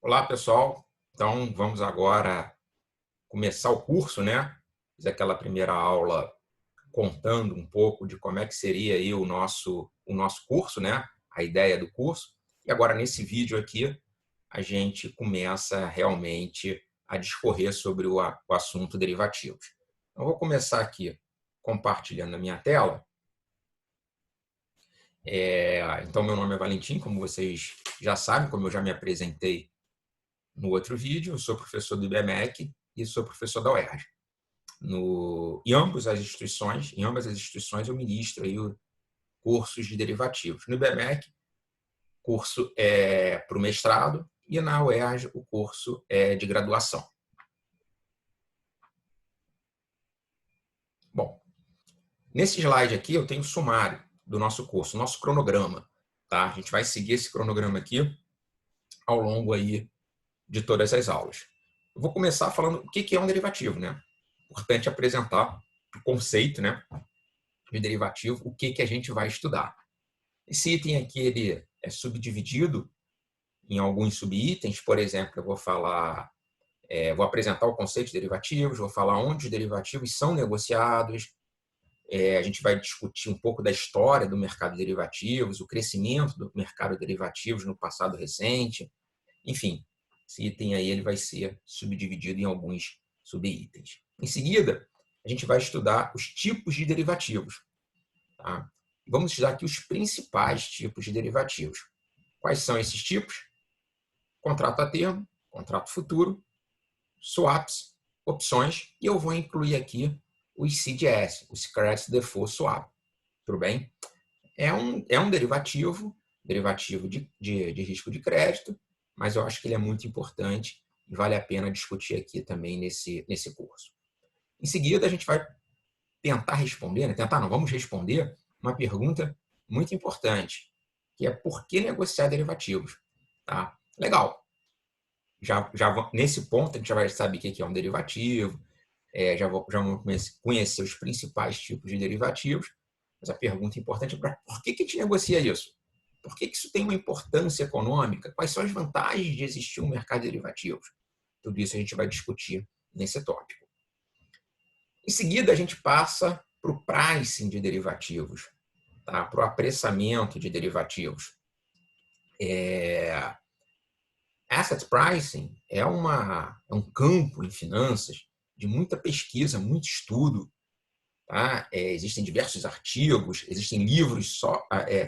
Olá, pessoal. Então, vamos agora começar o curso, né? Fiz aquela primeira aula contando um pouco de como é que seria aí o nosso curso, né? A ideia do curso. E agora, nesse vídeo aqui, a gente começa realmente a discorrer sobre o assunto derivativos. Então, eu vou começar aqui compartilhando a minha tela. Então, meu nome é Valentim, como vocês já sabem, como eu já me apresentei no outro vídeo, eu sou professor do IBMEC e sou professor da UERJ. Em ambas as instituições eu ministro aí cursos de derivativos. No IBMEC, curso é para o mestrado e na UERJ o curso é de graduação. Bom, nesse slide aqui eu tenho o sumário do nosso curso, nosso cronograma. Tá? A gente vai seguir esse cronograma aqui ao longo aí de todas as aulas. Eu vou começar falando o que é um derivativo, né? Importante apresentar o conceito, né, de derivativo, o que a gente vai estudar. Esse item aqui ele é subdividido em alguns subitens, por exemplo, eu vou falar, vou apresentar o conceito de derivativos, vou falar onde os derivativos são negociados, a gente vai discutir um pouco da história do mercado de derivativos, o crescimento do mercado de derivativos no passado recente, enfim, esse item aí ele vai ser subdividido em alguns subitens. Em seguida, a gente vai estudar os tipos de derivativos. Tá? Vamos estudar aqui os principais tipos de derivativos. Quais são esses tipos? Contrato a termo, contrato futuro, swaps, opções, e eu vou incluir aqui os CDS, os Credit Default Swap. Tudo bem? É um derivativo de risco de crédito, mas eu acho que ele é muito importante e vale a pena discutir aqui também nesse curso. Em seguida, a gente vai tentar responder, né? Tentar não, vamos responder uma pergunta muito importante, que é por que negociar derivativos? Tá? Legal. Nesse ponto, a gente já vai saber o que é um derivativo, já vamos conhecer os principais tipos de derivativos, mas a pergunta importante é por que a gente negocia isso? Por que isso tem uma importância econômica? Quais são as vantagens de existir um mercado de derivativos? Tudo isso a gente vai discutir nesse tópico. Em seguida, a gente passa para o pricing de derivativos, tá? Para o apressamento de derivativos. Asset pricing é um campo em finanças de muita pesquisa, muito estudo. Tá? Existem diversos artigos, existem livros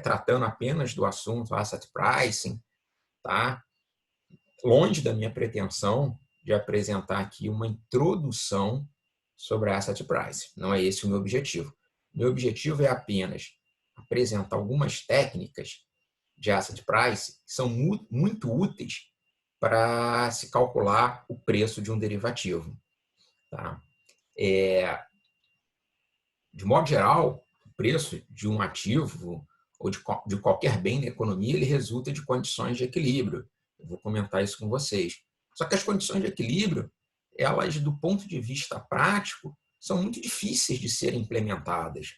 tratando apenas do assunto asset pricing. Tá? Longe da minha pretensão de apresentar aqui uma introdução sobre a asset price. Não é esse o meu objetivo. Meu objetivo é apenas apresentar algumas técnicas de asset price que são muito úteis para se calcular o preço de um derivativo. Tá? De modo geral, o preço de um ativo ou de qualquer bem na economia ele resulta de condições de equilíbrio. Eu vou comentar isso com vocês. Só que as condições de equilíbrio, elas, do ponto de vista prático, são muito difíceis de serem implementadas.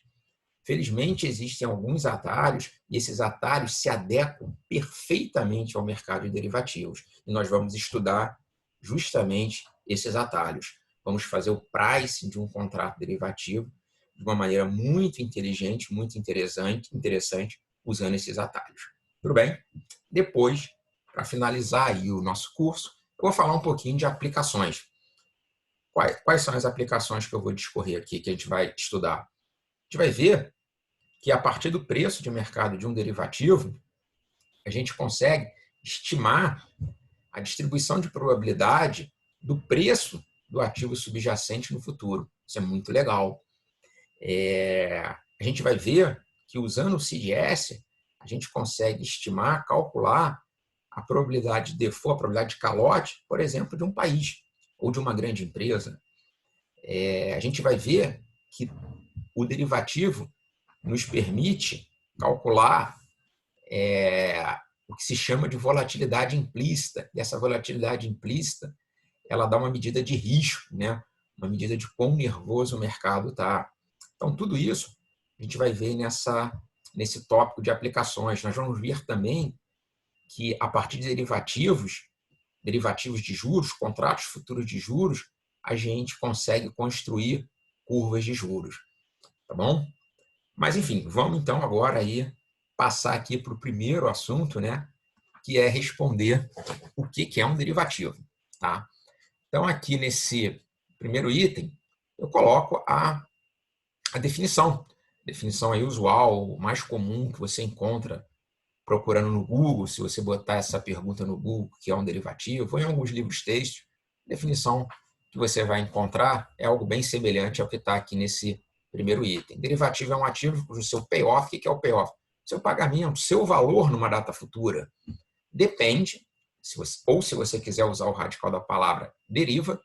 Felizmente, existem alguns atalhos e esses atalhos se adequam perfeitamente ao mercado de derivativos. E nós vamos estudar justamente esses atalhos. Vamos fazer o pricing de um contrato derivativo de uma maneira muito inteligente, muito interessante usando esses atalhos. Tudo bem? Depois, para finalizar aí o nosso curso, eu vou falar um pouquinho de aplicações. Quais são as aplicações que eu vou discorrer aqui, que a gente vai estudar? A gente vai ver que a partir do preço de mercado de um derivativo, a gente consegue estimar a distribuição de probabilidade do preço do ativo subjacente no futuro. Isso é muito legal. A gente vai ver que usando o CDS, a gente consegue estimar, calcular a probabilidade de default, a probabilidade de calote, por exemplo, de um país ou de uma grande empresa. A gente vai ver que o derivativo nos permite calcular o que se chama de volatilidade implícita. E essa volatilidade implícita, ela dá uma medida de risco, né? Uma medida de quão nervoso o mercado está. Então, tudo isso a gente vai ver nesse tópico de aplicações. Nós vamos ver também que, a partir de derivativos, derivativos de juros, contratos futuros de juros, a gente consegue construir curvas de juros, tá bom? Mas, enfim, vamos então agora aí passar aqui para o primeiro assunto, né? Que é responder o que é um derivativo, tá? Então, aqui nesse primeiro item, eu coloco a definição. Definição aí usual, mais comum que você encontra procurando no Google, se você botar essa pergunta no Google, que é um derivativo, ou em alguns livros textos, a definição que você vai encontrar é algo bem semelhante ao que está aqui nesse primeiro item. Derivativo é um ativo cujo seu payoff, o que é o payoff? Seu pagamento, seu valor numa data futura, depende, ou se você quiser usar o radical da palavra, deriva,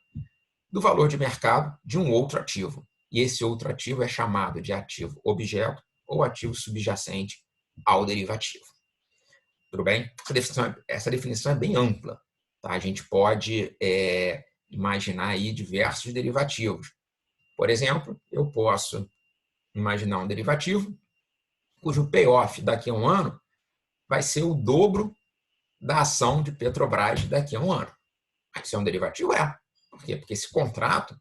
do valor de mercado de um outro ativo. E esse outro ativo é chamado de ativo objeto ou ativo subjacente ao derivativo. Tudo bem? Essa definição é bem ampla. Tá? A gente pode imaginar aí diversos derivativos. Por exemplo, eu posso imaginar um derivativo cujo payoff daqui a um ano vai ser o dobro da ação de Petrobras daqui a um ano. Isso é um derivativo? É. Por quê? Porque esse contrato,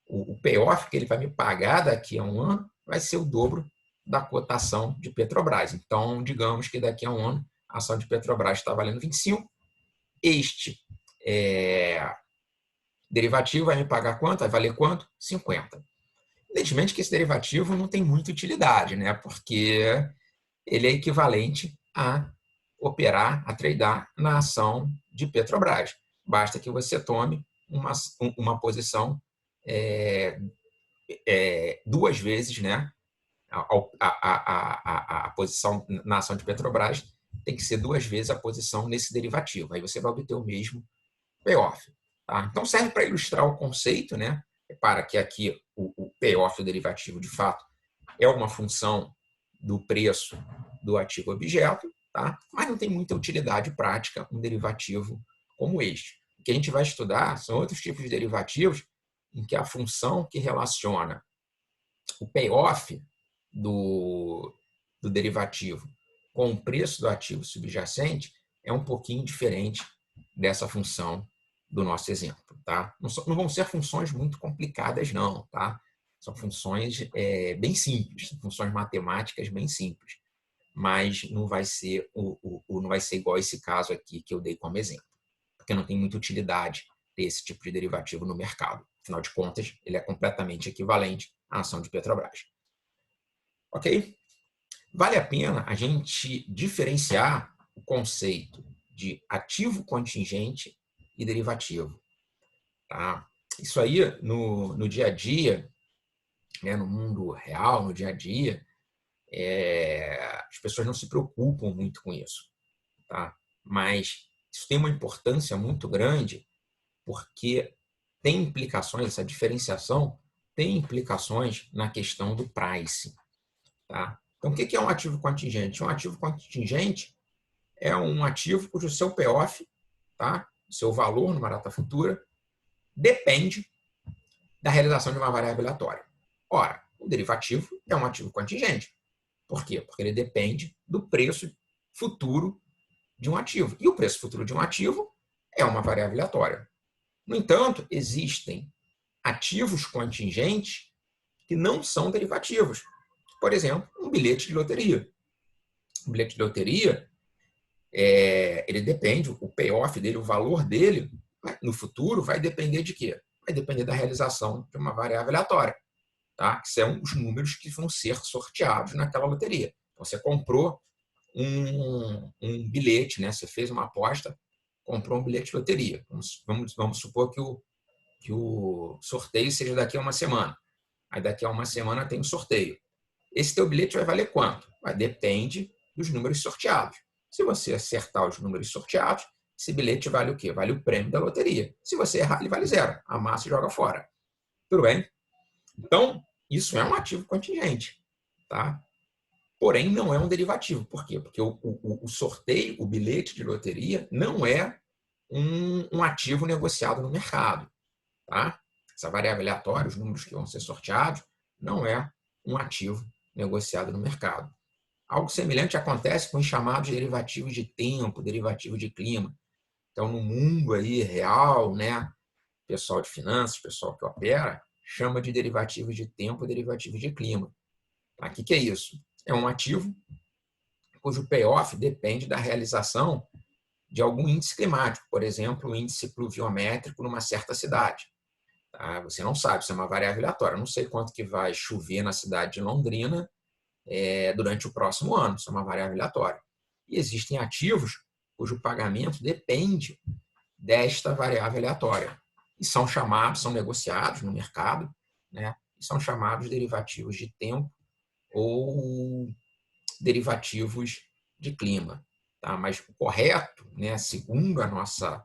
o payoff que ele vai me pagar daqui a um ano vai ser o dobro da cotação de Petrobras. Então, digamos que daqui a um ano a ação de Petrobras está valendo 25. Este derivativo vai me pagar quanto? Vai valer quanto? 50. Evidentemente que esse derivativo não tem muita utilidade, né? Porque ele é equivalente a operar, a tradar na ação de Petrobras. Basta que você tome uma posição duas vezes, né? A posição na ação de Petrobras tem que ser duas vezes a posição nesse derivativo. Aí você vai obter o mesmo payoff. Tá? Então serve para ilustrar o conceito, né? Para que aqui o payoff do derivativo, de fato, é uma função do preço do ativo objeto, tá? Mas não tem muita utilidade prática um derivativo como este. O que a gente vai estudar são outros tipos de derivativos em que a função que relaciona o payoff do derivativo com o preço do ativo subjacente é um pouquinho diferente dessa função do nosso exemplo. Tá? Não vão ser funções muito complicadas, não. Tá? São funções bem simples, funções matemáticas bem simples. Mas não vai ser igual esse caso aqui que eu dei como exemplo, porque não tem muita utilidade ter esse tipo de derivativo no mercado. Afinal de contas, ele é completamente equivalente à ação de Petrobras. Ok? Vale a pena a gente diferenciar o conceito de ativo contingente e derivativo. Tá? Isso aí, no dia a dia, né, no mundo real, no dia a dia, as pessoas não se preocupam muito com isso. Tá? Mas isso tem uma importância muito grande porque tem implicações, essa diferenciação tem implicações na questão do price. Tá? Então, o que é um ativo contingente? Um ativo contingente é um ativo cujo seu payoff, tá? Seu valor numa data futura, depende da realização de uma variável aleatória. Ora, o derivativo é um ativo contingente. Por quê? Porque ele depende do preço futuro de um ativo. E o preço futuro de um ativo é uma variável aleatória. No entanto, existem ativos contingentes que não são derivativos. Por exemplo, um bilhete de loteria. Um bilhete de loteria, ele depende, o payoff dele, o valor dele, no futuro, vai depender de quê? Vai depender da realização de uma variável aleatória, tá? Que são os números que vão ser sorteados naquela loteria. Então, você comprou um bilhete, né? Você fez uma aposta, comprou um bilhete de loteria. Vamos supor que o sorteio seja daqui a uma semana. Aí daqui a uma semana tem um sorteio. Esse teu bilhete vai valer quanto? Depende dos números sorteados. Se você acertar os números sorteados, esse bilhete vale o quê? Vale o prêmio da loteria. Se você errar, ele vale zero. Amassa e joga fora. Tudo bem? Então, isso é um ativo contingente. Tá? Porém, não é um derivativo. Por quê? Porque o sorteio, o bilhete de loteria, não é um ativo negociado no mercado. Tá? Essa variável aleatória, os números que vão ser sorteados, não é um ativo negociado no mercado. Algo semelhante acontece com os chamados derivativos de tempo, derivativo de clima. Então, no mundo aí real, né, pessoal de finanças, pessoal que opera, chama de derivativos de tempo e derivativos de clima. Tá? O que é isso? É um ativo cujo payoff depende da realização de algum índice climático, por exemplo, o índice pluviométrico numa certa cidade. Tá? Você não sabe, isso é uma variável aleatória. Eu não sei quanto que vai chover na cidade de Londrina durante o próximo ano, isso é uma variável aleatória. E existem ativos cujo pagamento depende desta variável aleatória. E são chamados, são negociados no mercado, né? E são chamados derivativos de tempo ou derivativos de clima. Tá? Mas o correto, né, segundo a nossa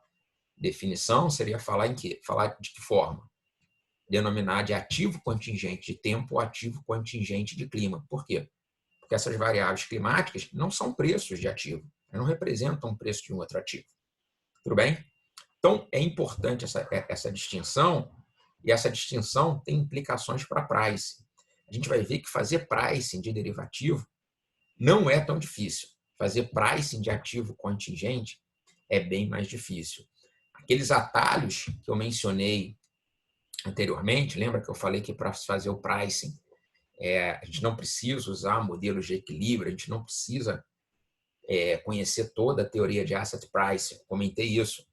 definição, seria falar em quê? Falar de que forma? Denominar de ativo contingente de tempo ou ativo contingente de clima. Por quê? Porque essas variáveis climáticas não são preços de ativo, não representam o preço de um outro ativo. Tudo bem? Então, é importante essa distinção, e essa distinção tem implicações para pricing. A gente vai ver que fazer pricing de derivativo não é tão difícil. Fazer pricing de ativo contingente é bem mais difícil. Aqueles atalhos que eu mencionei anteriormente, lembra que eu falei que para fazer o pricing, a gente não precisa usar modelos de equilíbrio, a gente não precisa conhecer toda a teoria de asset pricing. Comentei isso,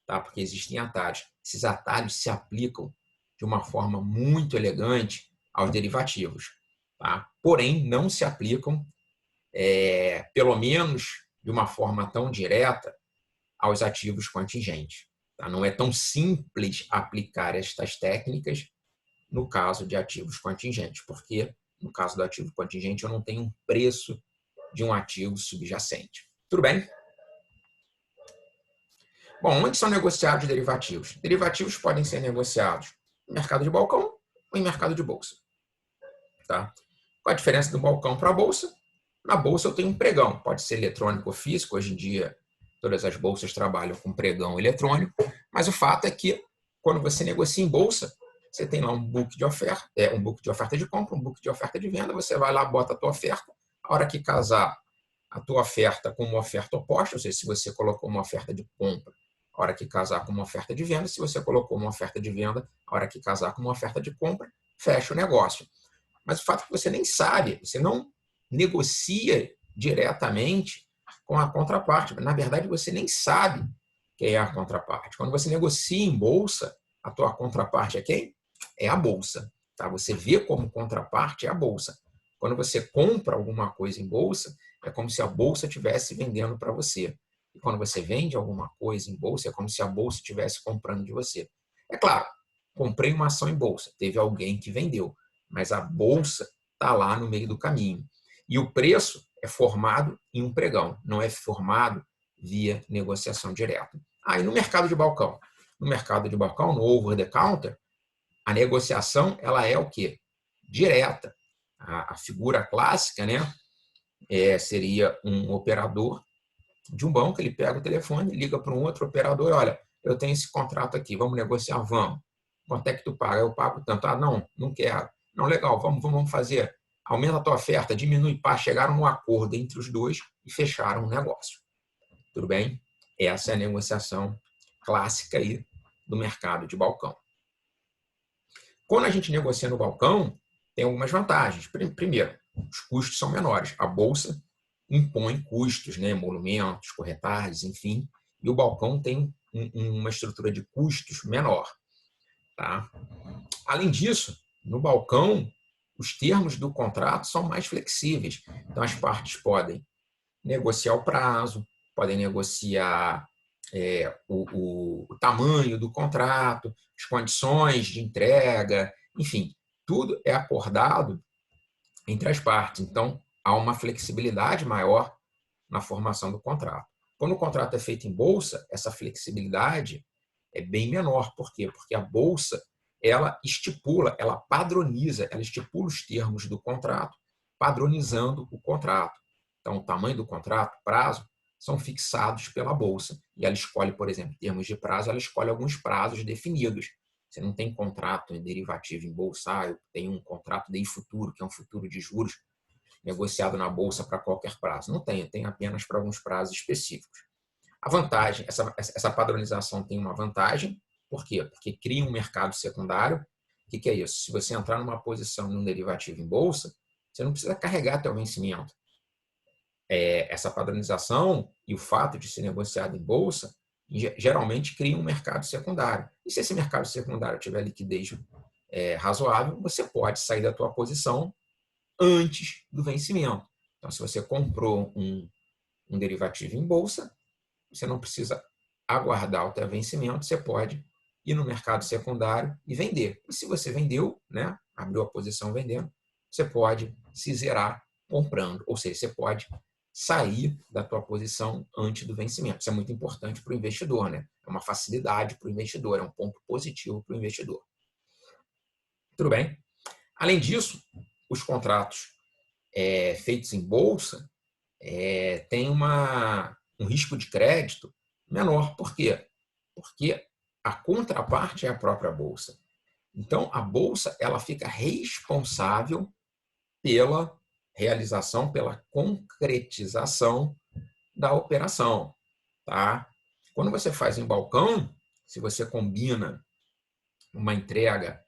tá? Porque existem atalhos. Esses atalhos se aplicam de uma forma muito elegante aos derivativos, tá? Porém, não se aplicam, pelo menos de uma forma tão direta, aos ativos contingentes. Tá? Não é tão simples aplicar estas técnicas no caso de ativos contingentes, porque no caso do ativo contingente eu não tenho um preço de um ativo subjacente. Tudo bem? Bom, onde são negociados derivativos? Derivativos podem ser negociados no mercado de balcão ou em mercado de bolsa. Tá? Qual a diferença do balcão para a bolsa? Na bolsa eu tenho um pregão, pode ser eletrônico ou físico, hoje em dia todas as bolsas trabalham com pregão eletrônico, mas o fato é que quando você negocia em bolsa, você tem lá um book de oferta, um book de oferta de compra, um book de oferta de venda, você vai lá, bota a tua oferta, a hora que casar a tua oferta com uma oferta oposta, ou seja, se você colocou uma oferta de compra, a hora que casar com uma oferta de venda, se você colocou uma oferta de venda, a hora que casar com uma oferta de compra, fecha o negócio. Mas o fato é que você nem sabe, você não negocia diretamente com a contraparte. Na verdade, você nem sabe quem é a contraparte. Quando você negocia em bolsa, a tua contraparte é quem? É a bolsa. Tá? Você vê como contraparte é a bolsa. Quando você compra alguma coisa em bolsa, é como se a bolsa estivesse vendendo para você. E quando você vende alguma coisa em bolsa, é como se a bolsa estivesse comprando de você. É claro, comprei uma ação em bolsa, teve alguém que vendeu, mas a bolsa está lá no meio do caminho. E o preço é formado em um pregão, não é formado via negociação direta. E no mercado de balcão? No mercado de balcão, no over the counter, a negociação ela é o quê? Direta. A figura clássica, né, seria um operador de um banco, ele pega o telefone, liga para um outro operador, olha, eu tenho esse contrato aqui, vamos negociar, vamos. Quanto é que tu paga? Eu pago tanto. Não quero. Não, legal, vamos fazer. Aumenta a tua oferta, diminui, chegaram num acordo entre os dois e fecharam o negócio. Tudo bem? Essa é a negociação clássica aí do mercado de balcão. Quando a gente negocia no balcão, tem algumas vantagens. Primeiro, os custos são menores. A bolsa impõe custos, né, emolumentos, corretagens, enfim, e o balcão tem uma estrutura de custos menor. Tá? Além disso, no balcão, os termos do contrato são mais flexíveis. Então, as partes podem negociar o prazo, podem negociar o tamanho do contrato, as condições de entrega, enfim, tudo é acordado entre as partes. Então, há uma flexibilidade maior na formação do contrato. Quando o contrato é feito em bolsa, essa flexibilidade é bem menor. Por quê? Porque a bolsa ela estipula, ela padroniza, ela estipula os termos do contrato, padronizando o contrato. Então, o tamanho do contrato, prazo, são fixados pela bolsa. E ela escolhe, por exemplo, em termos de prazo, ela escolhe alguns prazos definidos. Você não tem contrato derivativo em bolsa, eu tenho um contrato de futuro, que é um futuro de juros negociado na bolsa para qualquer prazo. Não tem, tem apenas para alguns prazos específicos. A vantagem, essa padronização tem uma vantagem. Por quê? Porque cria um mercado secundário. O que é isso? Se você entrar numa posição num derivativo em bolsa, você não precisa carregar até o vencimento. Essa padronização e o fato de ser negociado em bolsa geralmente cria um mercado secundário. E se esse mercado secundário tiver liquidez razoável, você pode sair da tua posição antes do vencimento. Então, se você comprou um derivativo em bolsa, você não precisa aguardar até o vencimento, você pode ir no mercado secundário e vender. E se você vendeu, né, abriu a posição vendendo, você pode se zerar comprando, ou seja, você pode sair da tua posição antes do vencimento. Isso é muito importante para o investidor, né? É uma facilidade para o investidor, é um ponto positivo para o investidor. Tudo bem? Além disso, os contratos feitos em bolsa têm um risco de crédito menor. Por quê? Porque a contraparte é a própria bolsa. Então, a bolsa ela fica responsável pela realização, pela concretização da operação. Tá? Quando você faz em balcão, se você combina uma entrega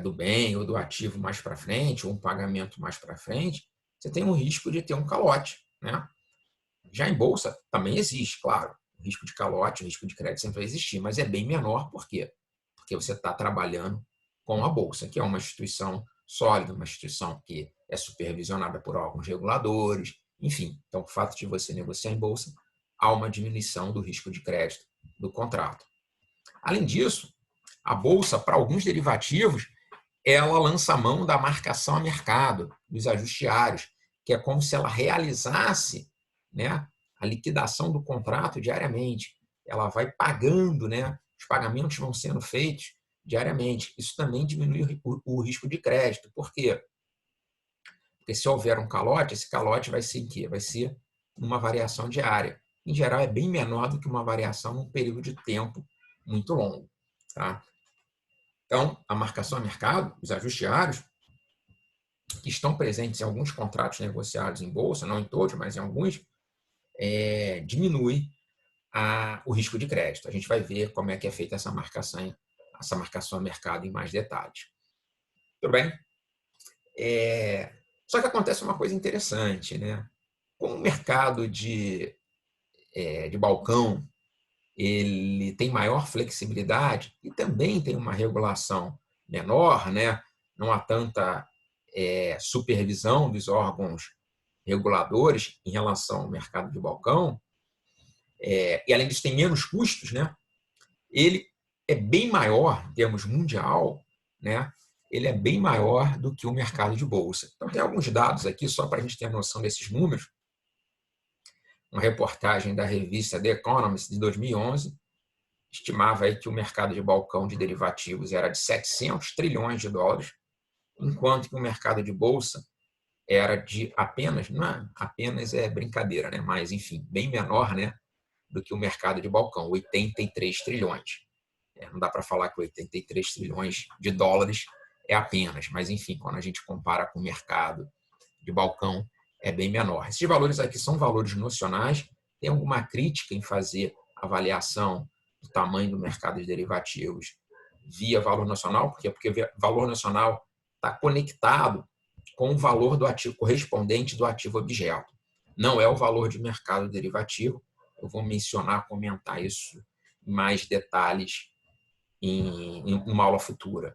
do bem ou do ativo mais para frente, ou um pagamento mais para frente, você tem um risco de ter um calote. Né? Já em bolsa, também existe, claro. O risco de calote, o risco de crédito sempre vai existir, mas é bem menor. Por quê? Porque você está trabalhando com a bolsa, que é uma instituição sólida, uma instituição que é supervisionada por órgãos reguladores, enfim. Então, o fato de você negociar em bolsa, há uma diminuição do risco de crédito do contrato. Além disso, a bolsa, para alguns derivativos, ela lança a mão da marcação a mercado, dos ajustes diários, que é como se ela realizasse, né, a liquidação do contrato diariamente. Ela vai pagando, né, os pagamentos vão sendo feitos diariamente. Isso também diminui o risco de crédito. Por quê? Porque se houver um calote, esse calote vai ser em quê? Vai ser uma variação diária. Em geral, é bem menor do que uma variação num período de tempo muito longo. Tá? Então, a marcação a mercado, os ajustes diários, que estão presentes em alguns contratos negociados em bolsa, não em todos, mas em alguns, diminui o risco de crédito. A gente vai ver como é que é feita essa marcação a mercado em mais detalhes. Tudo bem? Só que acontece uma coisa interessante, né? Como o mercado de balcão ele tem maior flexibilidade e também tem uma regulação menor, né? Não há tanta supervisão dos órgãos reguladores em relação ao mercado de balcão, e além disso tem menos custos, né? Ele é bem maior, em termos mundial, né? Ele é bem maior do que o mercado de bolsa. Então, tem alguns dados aqui, só para a gente ter a noção desses números. Uma reportagem da revista The Economist, de 2011, estimava aí que o mercado de balcão de derivativos era de 700 trilhões de dólares, enquanto que o mercado de bolsa era de apenas, não apenas é brincadeira, né? Mas, enfim, bem menor, né, do que o mercado de balcão, 83 trilhões. Não dá para falar que 83 trilhões de dólares é apenas, mas, enfim, quando a gente compara com o mercado de balcão, é bem menor. Esses valores aqui são valores nocionais. Tem alguma crítica em fazer avaliação do tamanho do mercado de derivativos via valor nacional? Por quê? Porque valor nacional está conectado com o valor do ativo correspondente do ativo objeto. Não é o valor de mercado derivativo. Eu vou mencionar, comentar isso em mais detalhes em uma aula futura.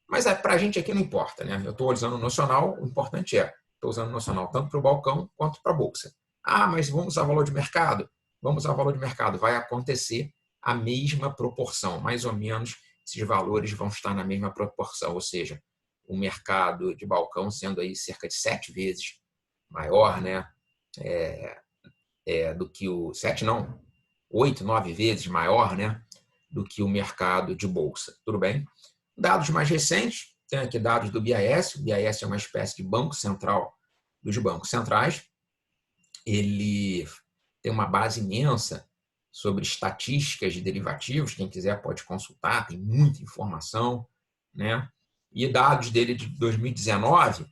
Mas para a gente aqui não importa, né? Eu estou usando o nocional, o importante estou usando o nocional tanto para o balcão quanto para a bolsa. Ah, mas vamos usar valor de mercado? Vamos usar valor de mercado. Vai acontecer a mesma proporção, mais ou menos, esses valores vão estar na mesma proporção, ou seja, o mercado de balcão sendo aí cerca de 7 vezes maior, né? Do que o 7 não, 8, 9 vezes maior, né? Do que o mercado de bolsa. Tudo bem? Dados mais recentes, tem aqui dados do BIS. O BIS é uma espécie de banco central dos bancos centrais. Ele tem uma base imensa sobre estatísticas de derivativos. Quem quiser pode consultar, tem muita informação, né? E dados dele de 2019,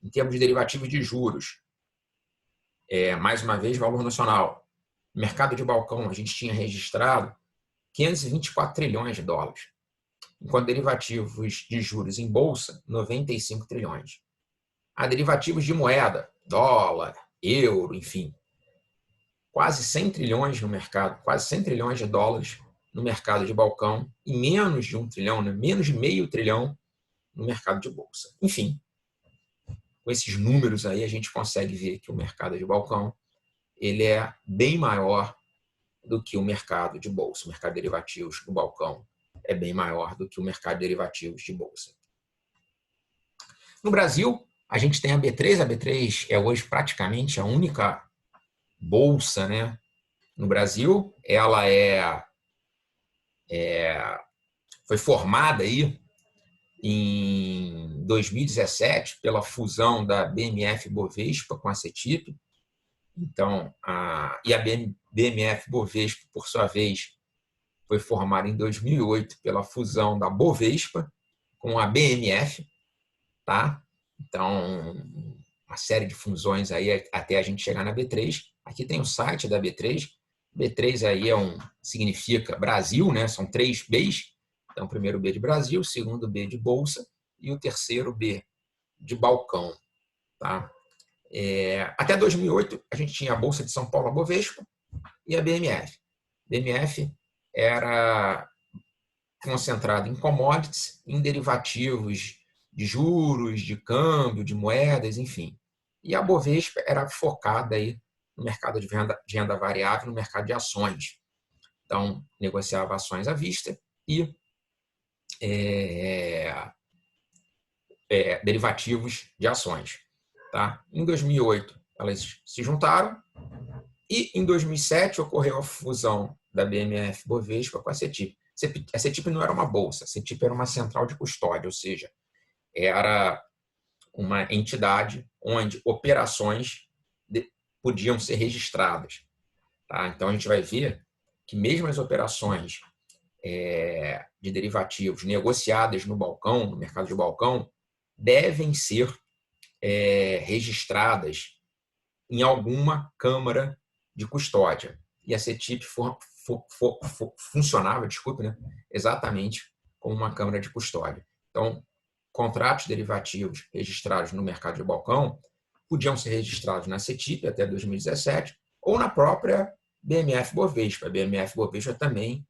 em termos de derivativos de juros, mais uma vez, valor nacional, No mercado de balcão, a gente tinha registrado 524 trilhões de dólares, enquanto derivativos de juros em bolsa, 95 trilhões. Há derivativos de moeda, dólar, euro, enfim, quase 100 trilhões no mercado, quase 100 trilhões de dólares no mercado de balcão e menos de 1 trilhão, né? Menos de meio trilhão no mercado de bolsa. Enfim, com esses números aí a gente consegue ver que o mercado de balcão ele é bem maior do que o mercado de bolsa. O mercado de derivativos no balcão é bem maior do que o mercado de derivativos de bolsa. No Brasil, a gente tem a B3. A B3 é hoje praticamente a única bolsa, né, no Brasil. Ela foi formada aí em 2017 pela fusão da BMF Bovespa com a CETIP. Então, a BMF Bovespa, por sua vez, foi formada em 2008 pela fusão da Bovespa com a BMF, tá? Então, uma série de fusões aí até a gente chegar na B3. Aqui tem o site da B3. B3 aí significa Brasil, né? São 3 Bs. Então, o primeiro B de Brasil, o segundo B de Bolsa e o terceiro B de Balcão, tá? Até 2008, a gente tinha a Bolsa de São Paulo, a Bovespa, e a BMF. A BMF era concentrada em commodities, em derivativos de juros, de câmbio, de moedas, enfim. E a Bovespa era focada aí no mercado de renda variável, no mercado de ações. Então, negociava ações à vista e derivativos de ações. Tá? Em 2008, elas se juntaram e em 2007 ocorreu a fusão da BMF Bovespa com a CETIP. A CETIP não era uma bolsa, a CETIP era uma central de custódia, ou seja, era uma entidade onde operações podiam ser registradas. Tá? Então, a gente vai ver que mesmo as operações de derivativos negociadas no balcão, no mercado de balcão, devem ser registradas em alguma câmara de custódia. E a CETIP funcionava, né, exatamente como uma câmara de custódia. Então, contratos derivativos registrados no mercado de balcão podiam ser registrados na CETIP até 2017 ou na própria BMF Bovespa. A BMF Bovespa também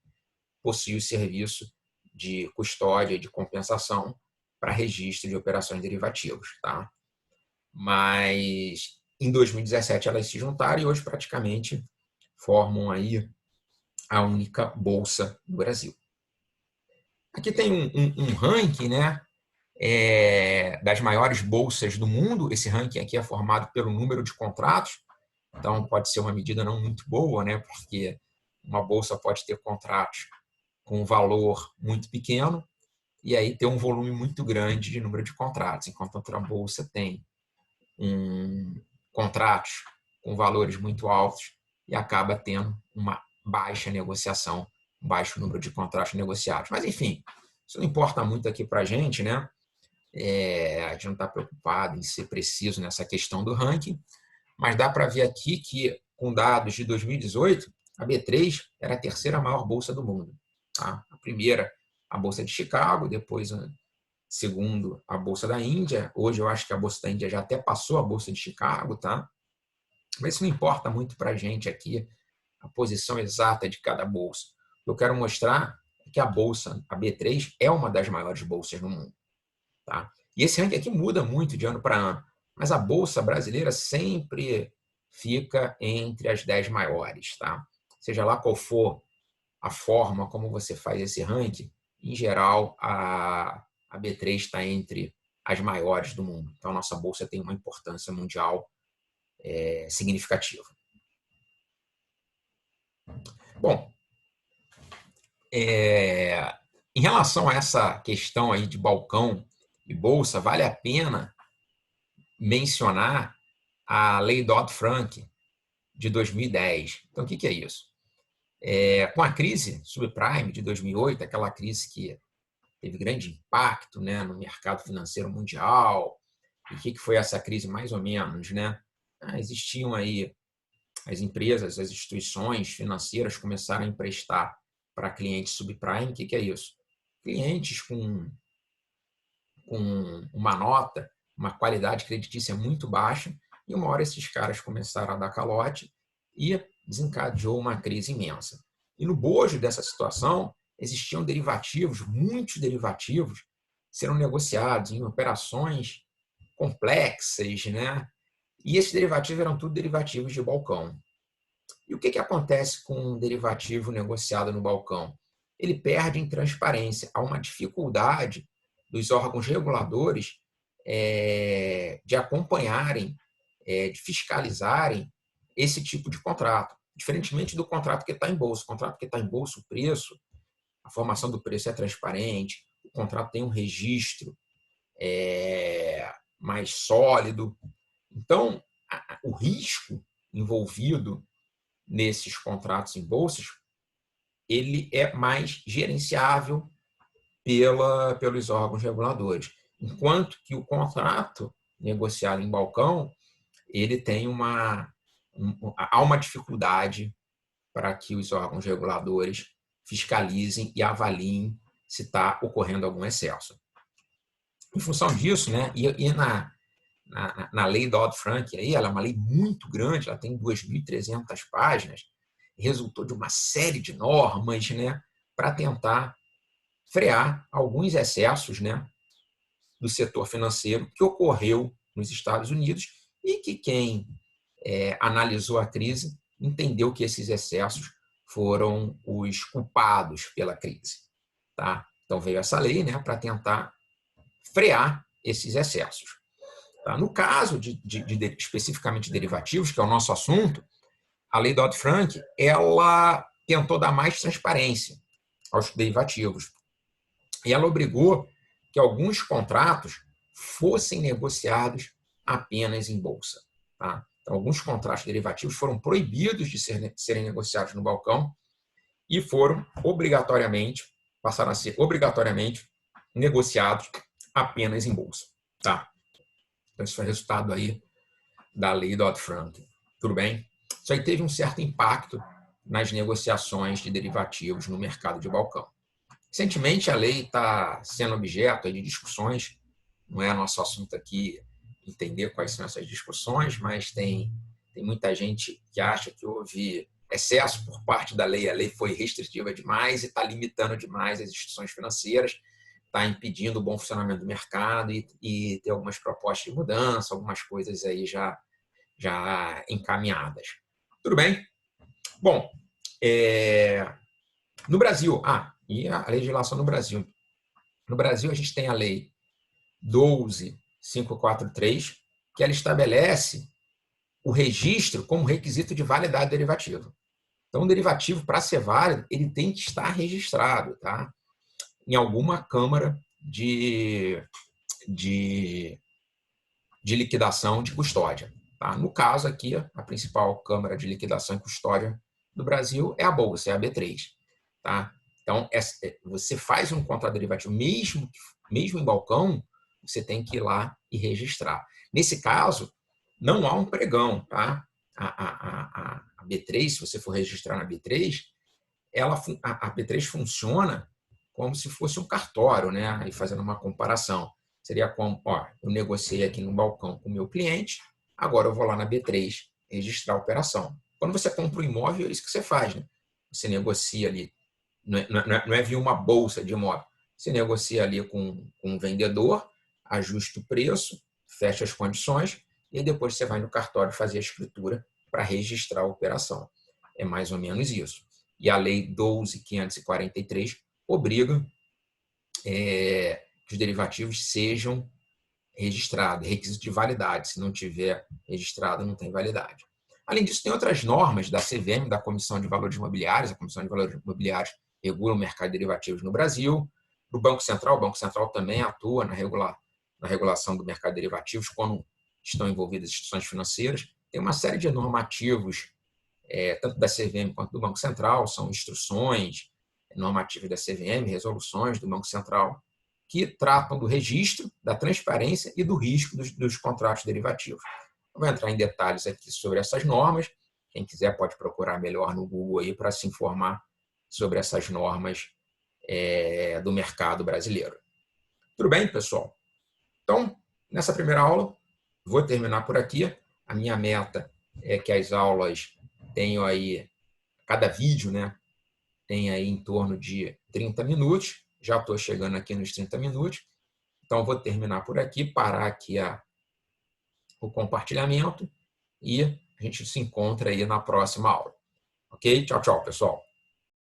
possui o serviço de custódia e de compensação para registro de operações derivativas. Tá? Mas em 2017 elas se juntaram e hoje praticamente formam aí a única bolsa do Brasil. Aqui tem um ranking, né, das maiores bolsas do mundo. Esse ranking aqui é formado pelo número de contratos, então pode ser uma medida não muito boa, né, porque uma bolsa pode ter contratos com um valor muito pequeno e aí ter um volume muito grande de número de contratos, enquanto outra bolsa tem contratos com valores muito altos e acaba tendo uma baixa negociação, um baixo número de contratos negociados. Mas, enfim, isso não importa muito aqui para a gente, né? A gente não está preocupado em ser preciso nessa questão do ranking, mas dá para ver aqui que, com dados de 2018, a B3 era a terceira maior bolsa do mundo. Tá? A primeira, a Bolsa de Chicago, depois segundo a Bolsa da Índia. Hoje eu acho que a Bolsa da Índia já até passou a Bolsa de Chicago, tá? Mas isso não importa muito para a gente aqui, a posição exata de cada bolsa. O que eu quero mostrar é que a bolsa, a B3, é uma das maiores bolsas do mundo. Tá? E esse ranking aqui muda muito de ano para ano, mas a bolsa brasileira sempre fica entre as 10 maiores. Tá? Seja lá qual for a forma como você faz esse ranking, em geral, a B3 está entre as maiores do mundo. Então, a nossa bolsa tem uma importância mundial significativa. Bom, em relação a essa questão aí de balcão e bolsa, vale a pena mencionar a Lei Dodd-Frank de 2010. Então, o que é isso? Com a crise subprime de 2008, aquela crise que teve grande impacto, né, no mercado financeiro mundial. E o que foi essa crise, mais ou menos? Né? Existiam aí as empresas, as instituições financeiras começaram a emprestar para clientes subprime. O que é isso? Clientes com uma nota, uma qualidade creditícia muito baixa, e uma hora esses caras começaram a dar calote e desencadeou uma crise imensa. E no bojo dessa situação, existiam derivativos, muitos derivativos, serão negociados em operações complexas, né? E esses derivativos eram tudo derivativos de balcão. E o que acontece com um derivativo negociado no balcão? Ele perde em transparência. Há uma dificuldade dos órgãos reguladores de acompanharem, de fiscalizarem esse tipo de contrato. Diferentemente do contrato que está em bolsa. O contrato que está em bolsa, o preço, a formação do preço é transparente, o contrato tem um registro mais sólido. Então, o risco envolvido nesses contratos em bolsas, ele é mais gerenciável pelos órgãos reguladores. Enquanto que o contrato negociado em balcão, ele tem há uma dificuldade para que os órgãos reguladores fiscalizem e avaliem se está ocorrendo algum excesso. Em função disso, né, e na lei Dodd-Frank, ela é uma lei muito grande, ela tem 2.300 páginas, resultou de uma série de normas, né, para tentar frear alguns excessos, né, do setor financeiro que ocorreu nos Estados Unidos e que quem analisou a crise entendeu que esses excessos foram os culpados pela crise. Tá? Então veio essa lei, né, para tentar frear esses excessos. Tá? No caso especificamente de derivativos, que é o nosso assunto, a lei Dodd-Frank ela tentou dar mais transparência aos derivativos. E ela obrigou que alguns contratos fossem negociados apenas em bolsa. Tá? Então, alguns contratos derivativos foram proibidos de serem negociados no balcão e passaram a ser obrigatoriamente negociados apenas em bolsa. Tá? Então, isso foi resultado aí da lei Dodd-Frank. Tudo bem? Isso aí teve um certo impacto nas negociações de derivativos no mercado de balcão. Recentemente, a lei está sendo objeto de discussões, não é nosso assunto aqui entender quais são essas discussões, mas tem muita gente que acha que houve excesso por parte da lei, a lei foi restritiva demais e está limitando demais as instituições financeiras, está impedindo o bom funcionamento do mercado e tem algumas propostas de mudança, algumas coisas aí já encaminhadas. Tudo bem? Bom, no Brasil, e a legislação no Brasil. No Brasil, a gente tem a lei 12.543, que ela estabelece o registro como requisito de validade derivativa. Então, o derivativo, para ser válido, ele tem que estar registrado, tá? Em alguma câmara de liquidação de custódia. Tá? No caso aqui, a principal câmara de liquidação e custódia do Brasil é a Bolsa, é a B3. Tá? Então, você faz um contrato derivativo, mesmo em balcão, você tem que ir lá e registrar. Nesse caso, não há um pregão. Tá? A B3, se você for registrar na B3, a B3 funciona como se fosse um cartório, né? E fazendo uma comparação. Seria como, eu negociei aqui no balcão com o meu cliente, agora eu vou lá na B3 registrar a operação. Quando você compra um imóvel, é isso que você faz, né? Você negocia ali, não é via uma bolsa de imóvel, você negocia ali com o vendedor, ajusta o preço, fecha as condições, e depois você vai no cartório fazer a escritura para registrar a operação. É mais ou menos isso. E a lei 12.543 obriga que os derivativos sejam registrados, requisito de validade. Se não tiver registrado, não tem validade. Além disso, tem outras normas da CVM, da Comissão de Valores Imobiliários. A Comissão de Valores Imobiliários regula o mercado de derivativos no Brasil. O Banco Central também atua na regulação do mercado de derivativos quando estão envolvidas instituições financeiras. Tem uma série de normativos, tanto da CVM quanto do Banco Central, são instruções normativas da CVM, resoluções do Banco Central, que tratam do registro, da transparência e do risco dos contratos derivativos. Eu vou entrar em detalhes aqui sobre essas normas, Quem quiser pode procurar melhor no Google aí para se informar sobre essas normas do mercado brasileiro. Tudo bem, pessoal? Então, nessa primeira aula, vou terminar por aqui. A minha meta é que as aulas tenham aí, cada vídeo, né, tem aí em torno de 30 minutos. Já estou chegando aqui nos 30 minutos. Então, vou terminar por aqui, parar aqui o compartilhamento e a gente se encontra aí na próxima aula. Ok? Tchau, tchau, pessoal.